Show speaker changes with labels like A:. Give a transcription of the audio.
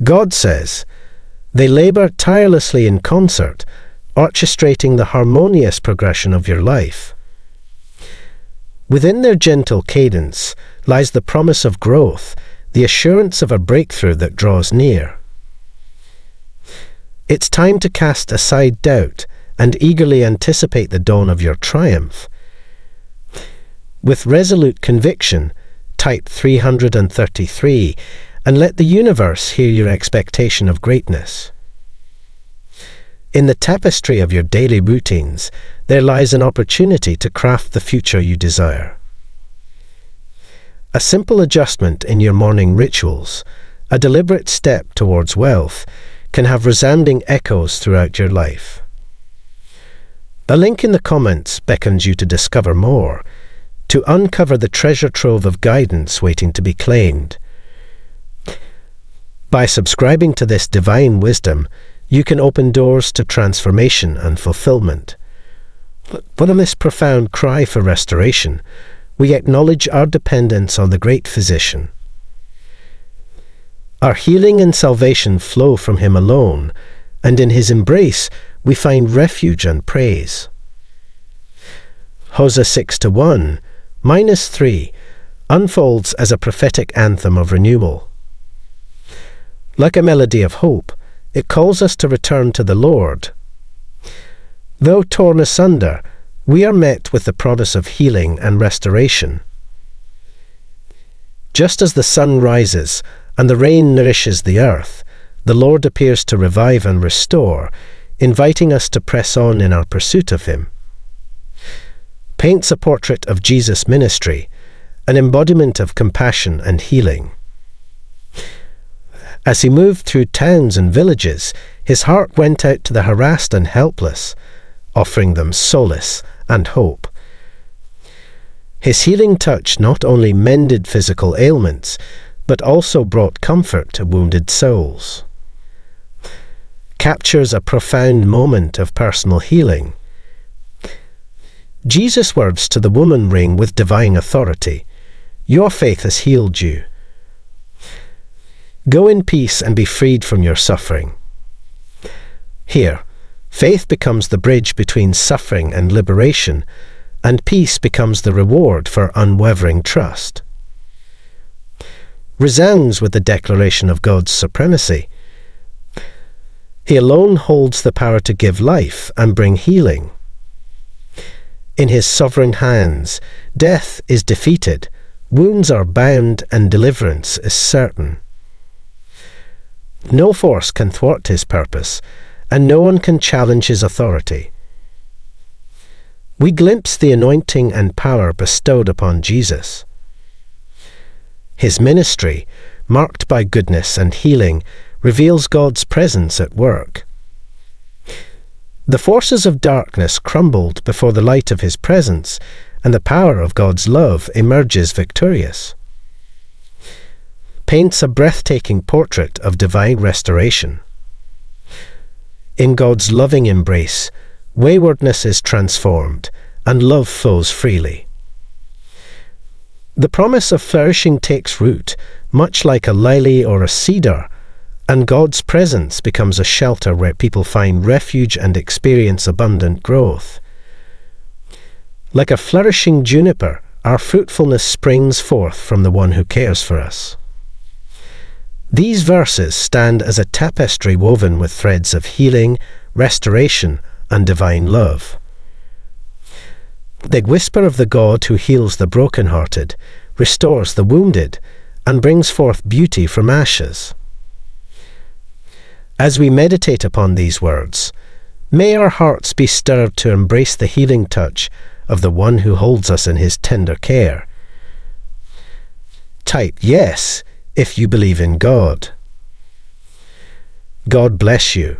A: God says, "They labor tirelessly in concert, orchestrating the harmonious progression of your life." Within their gentle cadence lies the promise of growth, the assurance of a breakthrough that draws near. It's time to cast aside doubt and eagerly anticipate the dawn of your triumph. With resolute conviction, type 333 and let the universe hear your expectation of greatness. In the tapestry of your daily routines, there lies an opportunity to craft the future you desire. A simple adjustment in your morning rituals, a deliberate step towards wealth, can have resounding echoes throughout your life. A link in the comments beckons you to discover more, to uncover the treasure trove of guidance waiting to be claimed. By subscribing to this divine wisdom, you can open doors to transformation and fulfillment. But in this profound cry for restoration, we acknowledge our dependence on the great physician. Our healing and salvation flow from him alone, and in his embrace we find refuge and praise. Hosea 6:1, -3, unfolds as a prophetic anthem of renewal. Like a melody of hope, it calls us to return to the Lord. Though torn asunder, we are met with the promise of healing and restoration. Just as the sun rises and the rain nourishes the earth, the Lord appears to revive and restore, inviting us to press on in our pursuit of him. Paints a portrait of Jesus' ministry, an embodiment of compassion and healing. As he moved through towns and villages, his heart went out to the harassed and helpless, offering them solace and hope. His healing touch not only mended physical ailments, but also brought comfort to wounded souls. Captures a profound moment of personal healing. Jesus' words to the woman ring with divine authority, "Your faith has healed you. Go in peace and be freed from your suffering." Here, faith becomes the bridge between suffering and liberation, and peace becomes the reward for unwavering trust. Resounds with the declaration of God's supremacy. He alone holds the power to give life and bring healing. In his sovereign hands, death is defeated, wounds are bound, and deliverance is certain. No force can thwart his purpose, and no one can challenge his authority. We glimpse the anointing and power bestowed upon Jesus. His ministry, marked by goodness and healing, reveals God's presence at work. The forces of darkness crumbled before the light of his presence, and the power of God's love emerges victorious. Paints a breathtaking portrait of divine restoration. In God's loving embrace, waywardness is transformed, and love flows freely. The promise of flourishing takes root, much like a lily or a cedar, and God's presence becomes a shelter where people find refuge and experience abundant growth. Like a flourishing juniper, our fruitfulness springs forth from the one who cares for us. These verses stand as a tapestry woven with threads of healing, restoration, and divine love. They whisper of the God who heals the brokenhearted, restores the wounded, and brings forth beauty from ashes. As we meditate upon these words, may our hearts be stirred to embrace the healing touch of the one who holds us in his tender care. Type yes if you believe in God. God bless you.